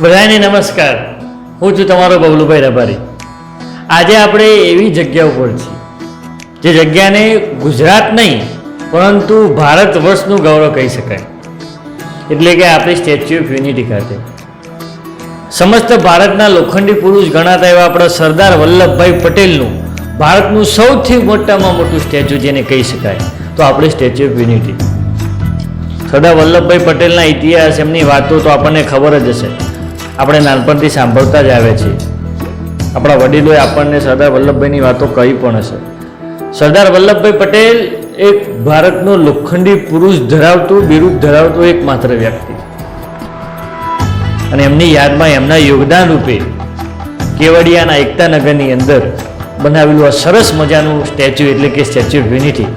બધાને નમસ્કાર. હું છું તમારો બબલુભાઈ રબારી. આજે આપણે એવી જગ્યા ઉપર છીએ જે જગ્યાને ગુજરાત નહીં પરંતુ ભારત વર્ષનું ગૌરવ કહી શકાય, એટલે કે આપણી સ્ટેચ્યુ ઓફ યુનિટી ખાતે સમસ્ત ભારતના લોખંડી પુરુષ ગણાતા એવા આપણા સરદાર વલ્લભભાઈ પટેલનું ભારતનું સૌથી મોટામાં મોટું સ્ટેચ્યુ જેને કહી શકાય તો આપણે statue of unity. Sardar Vallabhbhai પટેલના ઇતિહાસ, એમની વાતો તો આપણને ખબર જ હશે, આપણે નાનપણથી સાંભળતા જ આવે છે. આપણા વડીલોએ આપણને સરદાર વલ્લભભાઈની વાતો કહી પણ હશે. સરદાર વલ્લભભાઈ પટેલ એક ભારતનો લોખંડી પુરુષ ધરાવતું, બિરુદ ધરાવતું એકમાત્ર વ્યક્તિ, અને એમની યાદમાં એમના યોગદાન રૂપે કેવડિયાના એકતા નગરની અંદર બનાવેલું આ સરસ મજાનું સ્ટેચ્યુ એટલે કે સ્ટેચ્યુ ઓફ યુનિટી.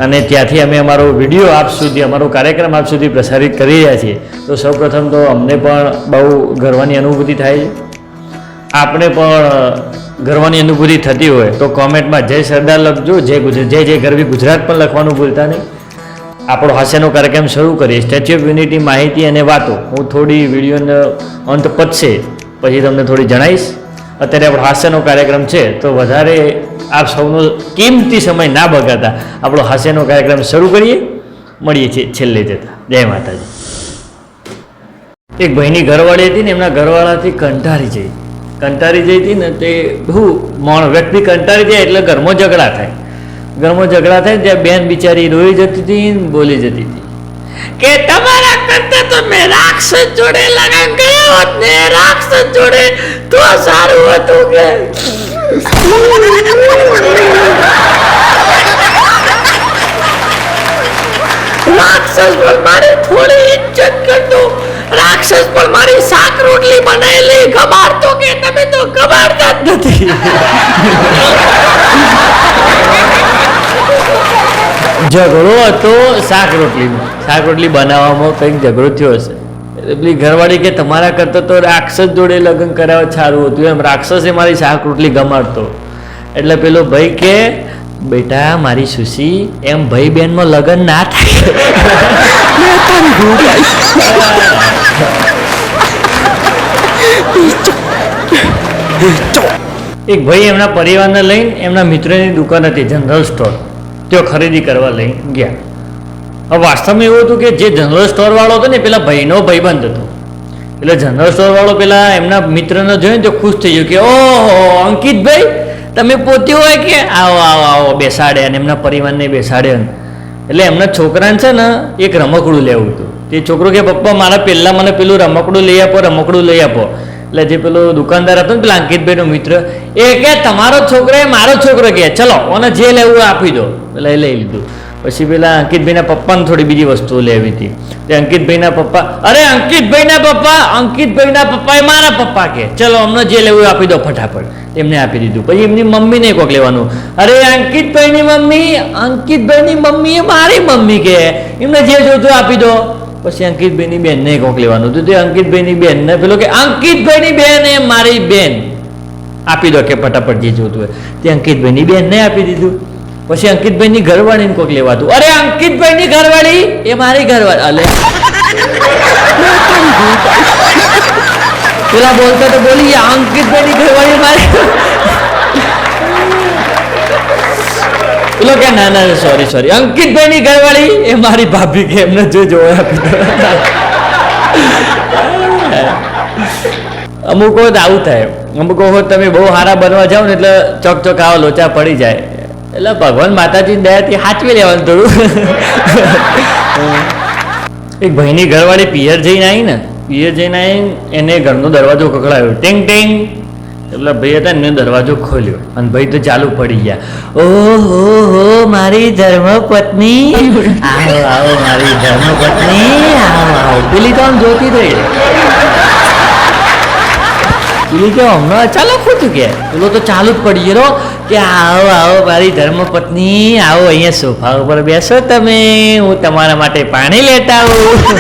અને ત્યાંથી અમે અમારો વિડીયો આપ સુધી, અમારો કાર્યક્રમ આપ સુધી પ્રસારિત કરી રહ્યા છીએ. તો સૌપ્રથમ તો અમને પણ બહુ ગર્વની અનુભૂતિ થાય છે. આપણે પણ ગર્વની અનુભૂતિ થતી હોય તો કોમેન્ટમાં જય સરદાર લખજો, જય ગરવી ગુજરાત પણ લખવાનું ભૂલતા નહીં. આપણો હાસ્યનો કાર્યક્રમ શરૂ કરીએ. સ્ટેચ્યુ ઓફ યુનિટી માહિતી અને વાતો હું થોડી વિડીયોનો અંત પતશે પછી તમને થોડી જણાવીશ. અત્યારે આપણો હાસ્યનો કાર્યક્રમ છે તો વધારે આપ સૌનો કિંમતી સમય ના બગાડતા આપણો હાસ્યનો કાર્યક્રમ શરૂ કરીએ. મળીએ છીએ છેલ્લે જતા. જય માતાજી. એક ભાઈની ઘરવાળી હતી ને, એમના ઘરવાળાથી કંટાળી જઈ હતી ને, તે બહુ વ્યક્તિ કંટાળી જાય એટલે ઘરમાં ઝઘડા થાય. ત્યાં બેન બિચારી રોઈ જતી હતી, બોલી જતી હતી કે તમારા કરતા તો મેં રાક્ષસ જોડે લગન કર્યા હોત ને, રાક્ષસ જોડે તો સારું હતું કે. રાક્ષસ પણ મારી થોડી ઇજ્જત કરતો, રાક્ષસ પણ મારી શાક રોટલી બનાવેલી ખબાડતો કે તમે તો ખબાડતા જ નથી. ઝઘડો હતો શાક રોટલી બનાવવામાં કંઈક ઝઘડો થયો હશે. પેલી ઘરવાળી કે તમારા કરતા તો રાક્ષસ જોડે લગ્ન કરાવવા સારું હતું એમ, રાક્ષસે મારી શાક રોટલી ગમાડતો. એટલે પેલો ભાઈ કે બેટા મારી સુશી, એમ ભાઈ બહેનમાં લગ્ન ના થાય. એક ભાઈ એમના પરિવારને લઈને એમના મિત્રની દુકાન હતી જનરલ સ્ટોર, તેઓ ખરીદી કરવા લઈ ગયા. હવે વાસ્તવમાં એવું હતું કે જે જનરલ સ્ટોર વાળો હતો ને પેલા ભાઈનો ભાઈબંધ હતો. એટલે જનરલ સ્ટોર વાળો પેલા એમના મિત્રને જોઈને તો ખુશ થઈ ગયો કે ઓહો અંકિતભાઈ તમે પોતે હોય કે આવો આવો આવો બેસાડે, અને એમના પરિવારને બેસાડે. એટલે એમના છોકરાને છે ને એક રમકડું લેવું હતું. તે છોકરો કે પપ્પા મારા પહેલાં મને પેલું રમકડું લઈ આપો. એટલે જે પેલો દુકાનદાર હતો ને પેલા અંકિતભાઈનો મિત્ર, એ કે તમારો છોકરો એ મારો છોકરો કે ચલો અને જે લેવું આપી દો. એટલે એ લઈ લીધું. પછી પેલા અંકિતભાઈના પપ્પાને થોડી બીજી વસ્તુઓ લેવી હતી. તે અંકિતભાઈના પપ્પા એ મારા પપ્પા કે ચલો અમને જે લેવું આપી દો ફટાફટ. એમને આપી દીધું. પછી એમની મમ્મીને કોક લેવાનું, અરે અંકિતભાઈની મમ્મી એ મારી મમ્મી કે એમને જે જોતું આપી દો. પછી અંકિતભાઈની બેનને કોક લેવાનું હતું. તે અંકિતભાઈની બેનને પેલો કે અંકિતભાઈની બેન એ મારી બેન આપી દો કે ફટાફટ જે જોતું હોય. તે અંકિતભાઈની બેનને આપી દીધું. પછી અંકિતભાઈની ઘરવાળીને કોક લેવાતું, અરે અંકિતભાઈની ઘરવાળી એ મારી ઘરવાળી. અલે પેલા બોલતા તો બોલી ગયા અંકિતભાઈની ઘરવાળી મારી. પેલો કે ના સોરી અંકિતભાઈની ઘરવાળી એ મારી ભાભી કે એમને જો આપી દો. અમુક વખત આવું થાય. અમુક વખત તમે બહુ સારા બનવા જાઓ ને એટલે ચોક આવા લોચા પડી જાય. એટલે ભગવાન માતાજીની દયાથી સાચવી લેવાનું થોડું. એક ભાઈની ઘરવાળી પિયર જઈને આવી, એને ઘરનો દરવાજો ખખડાયો, ટેંગ ટેંગ. એટલે ભાઈ હતા ને દરવાજો ખોલ્યો અને ભાઈ તો ચાલુ પડી ગયા, ઓહો મારી ધર્મપત્ની, આવો મારી ધર્મપત્ની, આવો. પેલી તો આમ જોતી રહી. પેલી કે હમણાં ચાલો ખોટું કે પેલો તો ચાલુ જ પડી ગયો કે આવો મારી ધર્મપત્ની, આવો અહીંયા સોફા ઉપર બેસો તમે, હું તમારા માટે પાણી લેતા આવું.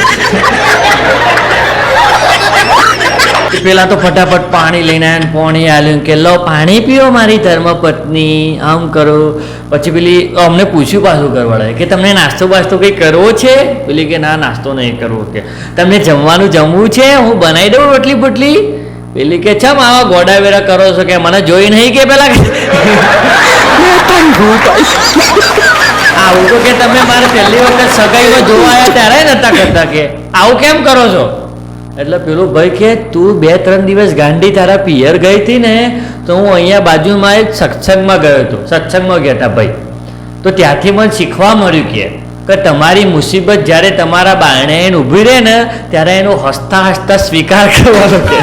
પેલા તો ફટાફટ પાણી લઈને આવ્યા ને પાણી આલ્યું કે લો પાણી પીઓ મારી ધર્મપત્ની, આમ કરો. પછી પેલી અમને પૂછ્યું પાછું ઘરવાળાએ કે તમને નાસ્તો બાસ્તો કંઈ કરવો છે? પેલી કે ના નાસ્તો નહીં કરવો. કે તમને જમવું છે? હું બનાવી દઉં રોટલી બોટલી? પેલી કે ચમ આવા ગોડા વેરા કરો છો કે મને જોઈ નહીં કે પેલા આવું તો કે તમે મારે પહેલી વખત સગાઈમાં જોવા આવ્યા ત્યારે નતા કરતા કે આવું કેમ કરો છો? એટલે પેલું ભાઈ કે તું 2-3 દિવસ ગાંડી તારા પિયર ગઈ હતી ને, તો હું અહીંયા બાજુમાં એક સત્સંગમાં ગયો હતો. સત્સંગમાં ગયા હતા ભાઈ, તો ત્યાંથી મને શીખવા મળ્યું કે તમારી મુસીબત જ્યારે તમારા બારણે ઊભી રહે ને ત્યારે એનો હસતા હસતા સ્વીકાર કરવાનો કે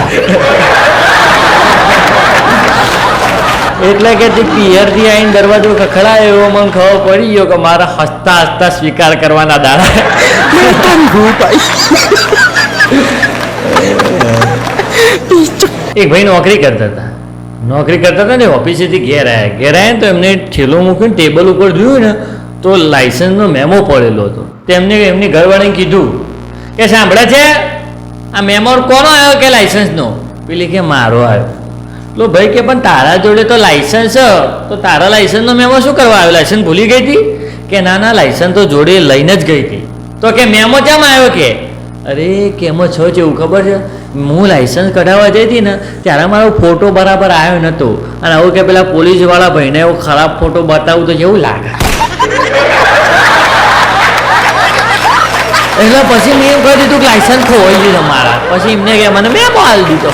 એટલે કે તે પિયરથી આવીને દરવાજો ખખડાય એવો મને ખબર પડી ગયો કે મારા હસતા હસતા સ્વીકાર કરવાના દાડા. એક ભાઈ નોકરી કરતા હતા ને ઓફિસેથી ઘેર આવ્યા ને તો એમને ઠેલો મૂકીને ટેબલ ઉપર જોયું ને તો લાયસન્સનો મેમો પડેલો હતો. તેમને એમની ઘરવાળીને કીધું કે સાંભળે છે આ મેમો કોનો આવ્યો કે લાયસન્સનો? પેલી કે મારો આવ્યો. તો ભાઈ કે પણ તારા જોડે તો લાયસન્સ, તો તારા લાયસન્સનો મેમો શું કરવા આવ્યો? લાયસન્સ ભૂલી ગઈ હતી? કે ના લાયસન્સ તો જોડે લઈને જ ગઈ હતી. તો કે મેમો કેમ આવ્યો? કે અરે કેમો છો છે એવું ખબર છે, હું લાયસન્સ કઢાવવા જઈ હતી ને ત્યારે મારો ફોટો બરાબર આવ્યો નહોતો, અને આવું કે પેલા પોલીસવાળા ભાઈને એવો ખરાબ ફોટો બતાવું તો કેવું લાગે. એટલે પછી મેં એમ કહી દીધું કે લાયસન્સ ખોવાઈ ગયું તમારા. પછી એમને કે મને મેમો આલી દીધો.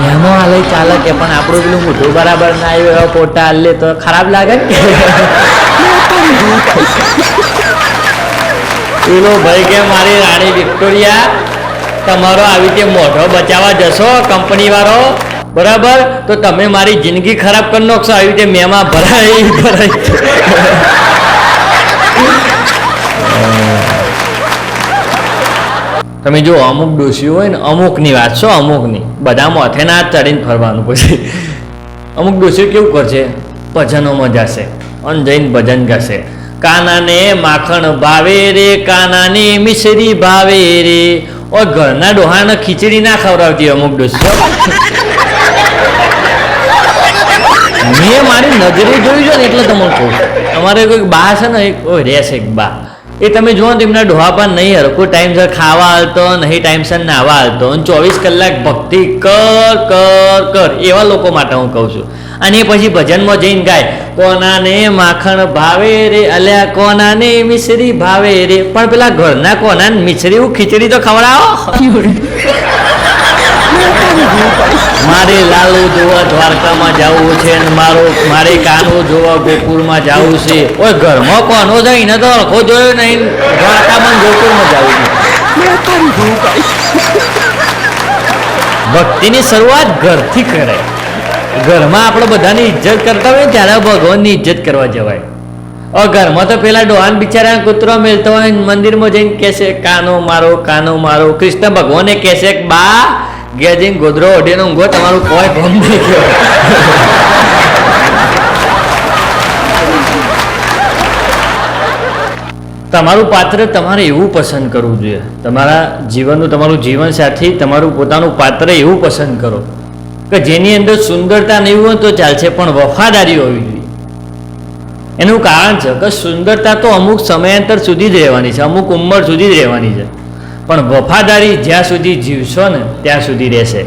મેમો આલે ચાલે કે પણ આપણું પેલું મોઢું બરાબર ના આવ્યું એવા ફોટા આલે તો ખરાબ લાગે ને. પેલો ભાઈ કે મારી રાણી વિક્ટોરિયા તમારો આવી રીતે મોઢો બચાવવા જશો કંપની વાળો બરાબર, તો તમે મારી જિંદગી ખરાબ કરી નાખશો. આવી રીતે મેમાં ભરાઈ તમે જો અમુક ડોશીઓ હોય ને, અમુકની વાત છો, અમુકની બધા માથે ના ચડીને ફરવાનું. પછી અમુક ડોશીઓ કેવું કરશે, ભજનોમાં જશે અને જઈને ભજન ગાશે. કાનાને માખણ ભાવે રે, કાનાને મિશ્રી ભાવે રે. ઓ ઘરના ડોહાને ખીચડી ના ખવડાવતી અમુક ડોશીઓ. મેં મારી નજરે જોયું છે ને એટલે તમને કહું. અમારે કોઈક બા છે ને, એક રહેશે એક બા, એ તમે જુઓ તો એમના ડોહા પણ નહીં હરખો ટાઈમસર ખાવા હાલતો, નહીં ટાઈમસર નાવા હાલતો, અને 24 કલાક ભક્તિ કર કર કર એવા લોકો માટે હું કહું છું. અને પછી ભજનમાં જઈને ગાય કોનાને માખણ ભાવે રે, અલ્યા કોનાને મિશ્રી ભાવે રે. પણ પેલા ઘરના કોનાને મિશ્રી ખીચડી તો ખવડાવો. મારે લાલુ જોવા દ્વારકામાં જવું છે, મારે કાનો જોવા ગોકુળમાં જવું છે. ઓય ઘરમાં કોનો જાય ને તો આખો જોયો નહીં, દ્વારકામાં ગોકુળમાં જવું છે. ભક્તિની શરૂઆત ઘરથી કરાય. ઘરમાં આપણે બધાની ઇજ્જત કરતા હોય ત્યારે ભગવાનની ઇજ્જત કરવા જવાય. ઘરમાં તો પેલા ડોહાન બિચારા કૂતરો મેલતો હોય, મંદિરમાં જઈને કહેશે કાનો મારો કાનો મારો. કૃષ્ણ ભગવાને કહેશે બા ગયા જઈને ગોદરો ઓઢીને ઊંઘો, તમારું કોઈ ભમ નહીં ગયો. તમારું પાત્ર તમારે એવું પસંદ કરવું જોઈએ. તમારા જીવનનું તમારું જીવન સાથી તમારું પોતાનું પાત્ર એવું પસંદ કરો કે જેની અંદર સુંદરતા નહીં હોય તો ચાલશે, પણ વફાદારી હોવી જોઈએ. એનું કારણ છે કે સુંદરતા તો અમુક સમયાંતર સુધી જ રહેવાની છે, અમુક ઉંમર સુધી જ રહેવાની છે, પણ વફાદારી જ્યાં સુધી જીવશો ને ત્યાં સુધી રહેશે.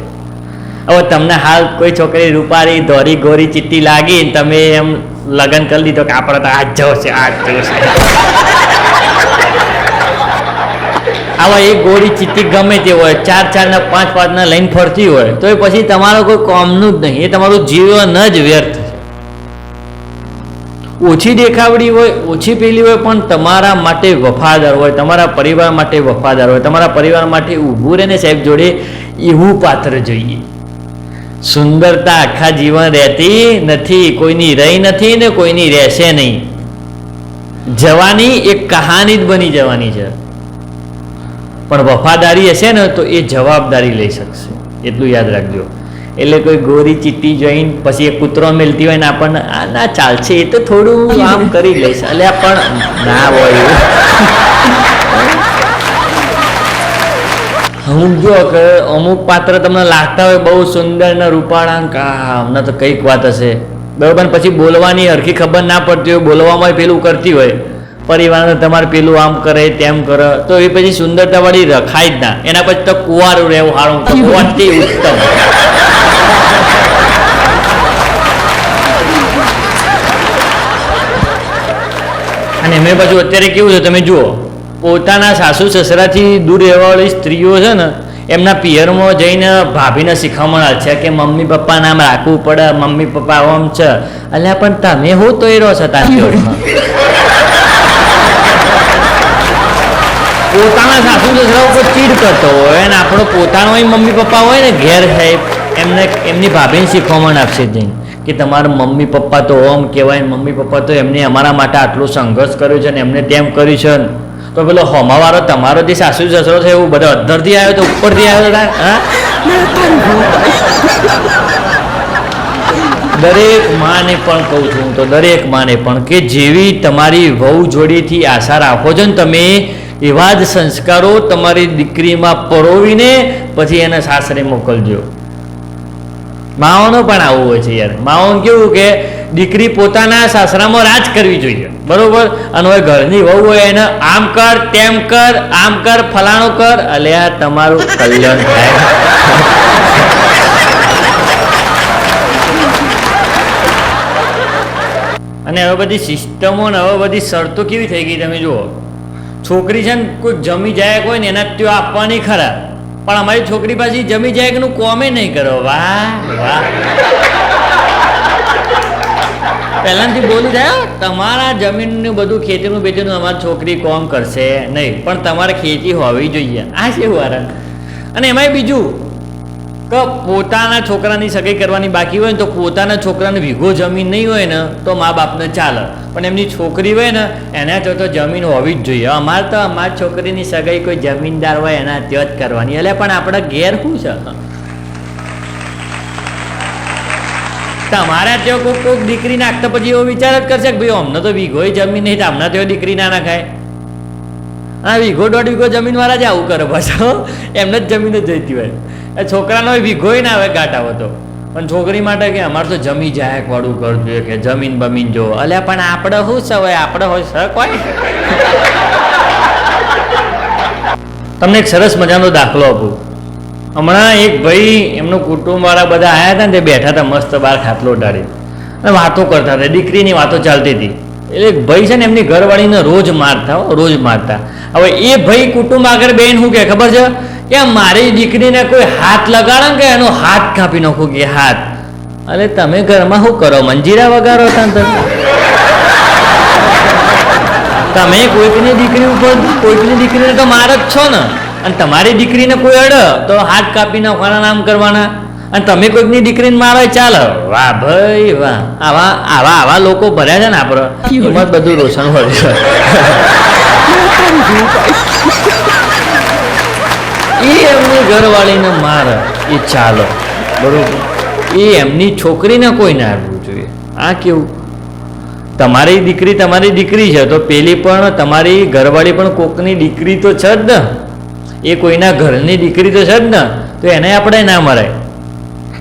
હવે તમને હાલ કોઈ છોકરી રૂપારી ધોરી ગોરી ચીટી લાગી, તમે એમ લગ્ન કરી લીધો કે આપણે તો આજ જશે આજ જશે. આવા એક ગોરી ચીટી ગમે તે હોય, 4 ને 5 ને લઈને ફરતી હોય તો એ પછી તમારો કોઈ કામનું જ નહીં, એ તમારું જીવન જ વ્યર્થ છે. ઓછી દેખાવડી હોય, ઓછી પેલી હોય, પણ તમારા માટે વફાદાર હોય, તમારા પરિવાર માટે વફાદાર હોય, તમારા પરિવાર માટે ઊભું રહે ને સાહેબ જોડે એવું પાત્ર જોઈએ. સુંદરતા આખા જીવન રહેતી નથી, કોઈની રહી નથી ને કોઈની રહેશે નહીં. જવાની એક કહાની જ બની જવાની છે, પણ વફાદારી હશે ને તો એ જવાબદારી લઈ શકશે, એટલું યાદ રાખજો. એટલે કોઈ ગોરી ચીટી જોઈને પછી એક કૂતરો મેલતી હોય ને આપણને આ ના ચાલશે, એ તો થોડું આમ કરી લઈશ, એટલે પણ ના હોય. અમુક જો કે અમુક પાત્ર તમને લાગતા હોય બહુ સુંદર ને રૂપાળા, અમને તો કંઈક વાત હશે, બરાબર, પછી બોલવાની હરખી ખબર ના પડતી હોય, બોલવામાં પેલું કરતી હોય, પરિવારને તમારે પેલું આમ કરે તેમ કરે, તો એ પછી સુંદરતા વાળી રખાય જ ના. એના પછી તો કુંવારું રહેવું સારું, તો અતિ ઉત્તમ. અને એમને પાછું અત્યારે કેવું છે, તમે જુઓ, પોતાના સાસુ સસરાથી દૂર રહેવાવાળી સ્ત્રીઓ છે ને, એમના પિયરમાં જઈને ભાભીને શીખવામણ છે કે મમ્મી પપ્પા નામ રાખવું પડે, મમ્મી પપ્પા આમ છે. અલ્યા પણ તમે હું તો એ રહો છો તાંત્યોડમાં. પોતાના સાસુ સસરા ઉપર ચીડ કરતો હોય અને આપણો પોતાનો મમ્મી પપ્પા હોય ને ઘેર સાહેબ, એમને એમની ભાભીને શીખવામણ આપશે જઈને કે તમારા મમ્મી પપ્પા તો ઓમ કહેવાય, મમ્મી પપ્પા તો એમને અમારા માટે આટલો સંઘર્ષ કર્યો છે ને એમને તેમ કર્યું છે ને. તો પેલો હોમાવાળો તમારો જે સાસુ સસરો છે એવું બધો અધરથી આવ્યો તો ઉપરથી આવ્યો હતા. હા, દરેક માને પણ કહું છું હું તો, દરેક માને પણ કે જેવી તમારી વહુ જોડીથી આશા રાખો છો ને તમે, એવા જ સંસ્કારો તમારી દીકરીમાં પરોવીને પછી એને સાસરે મોકલજો. માઓનો પણ આવું હોય છે યાર. માઓને કેવું કે દીકરી પોતાના સાસરામાં રાજ કરવી જોઈએ, બરોબર, અને હવે ઘરની વહુ હોય એને આમ કર તેમ કર, આમ કર ફલાણું કર, અલ્યા તમારું કલ્યાણ થાય. અને હવે બધી સિસ્ટમો ને હવે બધી શરતો કેવી થઈ ગઈ તમે જુઓ. છોકરી છે ને કોઈ જમી જાય હોય ને એના ત્યાં આપવાની ખરા, પણ અમારી છોકરી પાછી જમી જાય કે કોમે નહીં કરો. વાહ વાહ, પહેલાથી બોલી જાય તમારા જમીનનું બધું ખેતીનું બેતીનું અમારી છોકરી કોમ કરશે નહીં, પણ તમારે ખેતી હોવી જોઈએ. આ છે વારણ. અને એમાંય બીજું કે પોતાના છોકરાની સગાઈ કરવાની બાકી હોય ને તો પોતાના છોકરાને વીઘો જમીન નહીં હોય ને તો મા બાપને ચાલે, પણ એમની છોકરી હોય ને એના તો જમીન હોવી જ જોઈએ. અમારે તો અમારી છોકરીની સગાઈ કોઈ જમીનદાર હોય એના ત્યાં જ કરવાની. એટલે પણ આપણે ઘેર શું છે, તમારા ત્યાં કોઈક દીકરી નાખતા પછી એવો વિચાર જ કરશે કે ભાઈ અમને તો વીઘોય જમીન નહીં, તો અમને ત્યાં દીકરી ના નાખાય. હા, વીઘો દોઢ વીઘો જમીન વાળા જ આવું કરે પાછો, એમને જ જમીન જ જઈતી હોય. છોકરાનો વીઘોય ના આવે ગાંઠાવો તો, પણ છોકરી માટે કે અમારે તો જમી જાય વાળું ઘર જોઈએ કે જમીન બમીન જો. અલ્યા પણ આપણે શું છે હોય, આપણે હોય શક હોય. તમને એક સરસ મજાનો દાખલો આપું. હમણાં એક ભાઈ એમનું કુટુંબ વાળા બધા આવ્યા હતા ને, તે બેઠા હતા મસ્ત બહાર ખાટલો ડાળી અને વાતો કરતા હતા, દીકરીની વાતો ચાલતી હતી. એટલે એક ભાઈ છે ને એમની ઘરવાળીને રોજ મારતા, રોજ મારતા. હવે એ ભાઈ કુટુંબ આગળ બેન શું કે ખબર છે કે મારી દીકરીને કોઈ હાથ લગાડે કે એનો હાથ કાપી નાખું કે હાથ. અરે તમે ઘરમાં શું કરો, મંજીરા વગાડો હતા તમે કોઈકની દીકરી ઉપર કોઈકની દીકરીને તો માર જ છો ને, અને તમારી દીકરીને કોઈ અડે તો હાથ કાપી નાખવાના નામ કરવાના, અને તમે કોઈકની દીકરીને મારો ચાલો. વાહ ભાઈ વાહ, આવા આવા આવા લોકો ભર્યા છે ને આપણે, એમાં બધું રોશન હોય છે. એ એમની ઘરવાળીને મારે એ ચાલો, બરોબર, એ એમની છોકરીને કોઈ ના આવવું જોઈએ. આ કેવું, તમારી દીકરી છે તો પેલી પણ તમારી ઘરવાળી પણ કોકની દીકરી તો છે જ ને, એ કોઈના ઘરની દીકરી તો છે જ ને, તો એને આપણે ના મરાય.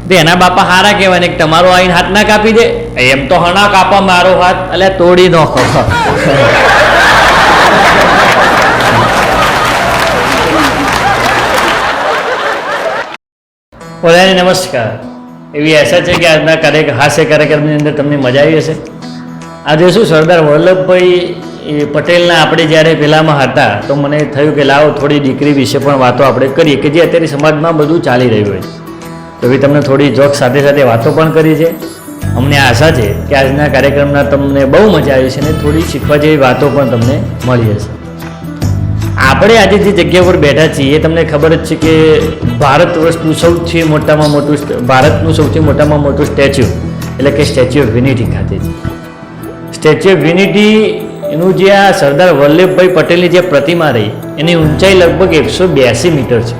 તો એના બાપા હારા કહેવાય ને તમારો આવીને હાથ ના કાપી દે, એમ તો હણા કાપા મારો હાથ, એટલે તોડી નાખો. ઓલાને નમસ્કાર. એવી આશા છે કે આજના હાસ્ય કાર્યક્રમની અંદર તમને મજા આવી હશે. આજે શું સરદાર વલ્લભભાઈ પટેલના આપણે જ્યારે પહેલામાં હતા તો મને થયું કે લાવો થોડી દીકરી વિશે પણ વાતો આપણે કરીએ, કે જે અત્યારે સમાજમાં બધું ચાલી રહ્યું હોય. તો ભાઈ તમને થોડી જોક સાથે સાથે વાતો પણ કરી છે. અમને આશા છે કે આજના કાર્યક્રમના તમને બહુ મજા આવી છે અને થોડી શીખવા જેવી વાતો પણ તમને મળી હશે. આપણે આજે જે જગ્યા પર બેઠા છીએ એ તમને ખબર જ છે કે ભારત વર્ષનું સૌથી મોટામાં મોટું સ્ટેચ્યુ એટલે કે સ્ટેચ્યુ ઓફ યુનિટી ખાતે છે. સ્ટેચ્યુ ઓફ યુનિટી એનું જે આ સરદાર વલ્લભભાઈ પટેલની જે પ્રતિમા રહી એની ઊંચાઈ લગભગ 182 મીટર છે,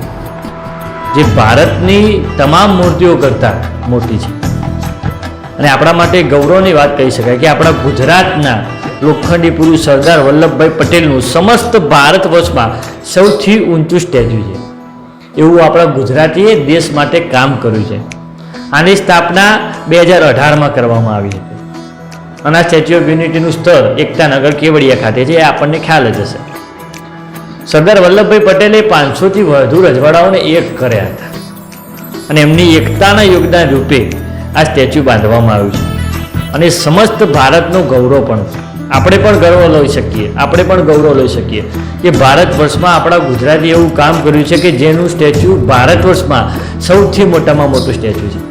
જે ભારતની તમામ મૂર્તિઓ કરતાં મોટી છે. અને આપણા માટે ગૌરવની વાત કહી શકાય કે આપણા ગુજરાતના લોખંડી પુરુષ સરદાર વલ્લભભાઈ પટેલનું સમસ્ત ભારત વર્ષમાં સૌથી ઊંચું સ્ટેચ્યુ છે. એવું આપણા ગુજરાતીએ દેશ માટે કામ કર્યું છે. આની સ્થાપના 2018માં કરવામાં આવી હતી અને આ સ્ટેચ્યુ ઓફ યુનિટીનું સ્થળ એકતાનગર કેવડિયા ખાતે છે, એ આપણને ખ્યાલ જ હશે. સરદાર વલ્લભભાઈ પટેલે 500થી વધુ રજવાડાઓને એક કર્યા હતા અને એમની એકતાના યોગદાન રૂપે આ સ્ટેચ્યુ બાંધવામાં આવ્યું છે અને સમસ્ત ભારતનું ગૌરવ પણ છે. આપણે પણ ગૌરવ લઈ શકીએ કે ભારત વર્ષમાં આપણા ગુજરાતી એવું કામ કર્યું છે કે જેનું સ્ટેચ્યુ ભારત વર્ષમાં સૌથી મોટામાં મોટું સ્ટેચ્યુ છે.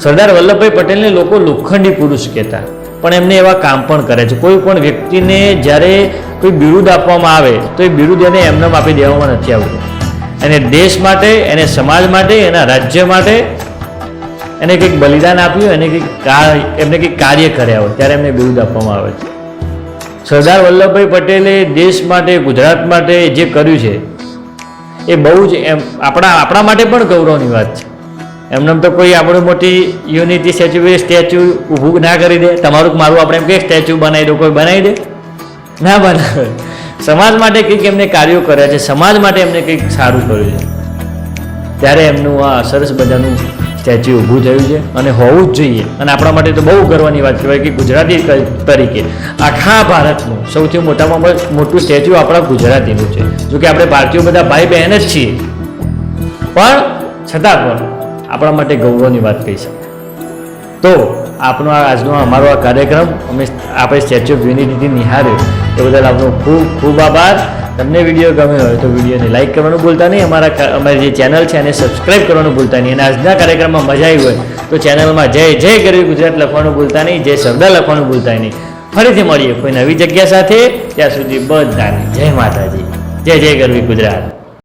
સરદાર વલ્લભભાઈ પટેલને લોકો લોખંડી પુરુષ કહેતા, પણ એમને એવા કામ પણ કરે છે. કોઈ પણ વ્યક્તિને જ્યારે કોઈ બિરુદ આપવામાં આવે તો એ બિરુદ એને એમને આપી દેવામાં નથી આવતું. એને દેશ માટે, એને સમાજ માટે, એના રાજ્ય માટે એને કંઈક બલિદાન આપ્યું, એમને કંઈક કાર્ય કર્યા હોય ત્યારે એમને બિરુદ આપવામાં આવે છે. સરદાર વલ્લભભાઈ પટેલે દેશ માટે, ગુજરાત માટે જે કર્યું છે એ બહુ જ આપણા માટે પણ ગૌરવની વાત છે. એમને તો કોઈ આપણું મોટી યુનિટી સ્ટેચ્યુ ઊભું ના કરી દે. તમારું મારું આપણે એમ કે સ્ટેચ્યુ બનાવી દો, કોઈ બનાવી દે? ના બનાવે. સમાજ માટે કંઈક એમને કાર્યો કર્યા છે, સમાજ માટે એમને કંઈક સારું કર્યું છે, ત્યારે એમનું આ સરસ મજાનું સ્ટેચ્યુ ઊભું થયું છે અને હોવું જ જોઈએ. અને આપણા માટે તો બહુ ગર્વની વાત કહેવાય કે ગુજરાતી તરીકે આખા ભારતનું સૌથી મોટામાં મોટું સ્ટેચ્યુ આપણા ગુજરાતીનું છે. જો કે આપણે ભારતીયો બધા ભાઈ બહેન જ છીએ, પણ છતાં પણ આપણા માટે ગૌરવની વાત કહી શકાય. તો આજનો અમારો આ કાર્યક્રમ આપણે સ્ટેચ્યુ ઓફ યુનિટીથી નિહાળ્યો એ બદલ આપનો ખૂબ ખૂબ આભાર. તમને વિડીયો ગમ્યો હોય તો વિડીયોને લાઇક કરવાનું ભૂલતા નહીં, અમારી જે ચેનલ છે એને સબસ્ક્રાઇબ કરવાનું ભૂલતા નહીં, અને આજના કાર્યક્રમમાં મજા આવી હોય તો ચેનલમાં જય જય ગરવી ગુજરાત લખવાનું ભૂલતા નહીં, જય સરદાર લખવાનું ભૂલતા નહીં. ફરીથી મળીએ કોઈ નવી જગ્યા સાથે. ત્યાં સુધી બધાને જય માતાજી, જય જય ગરવી ગુજરાત.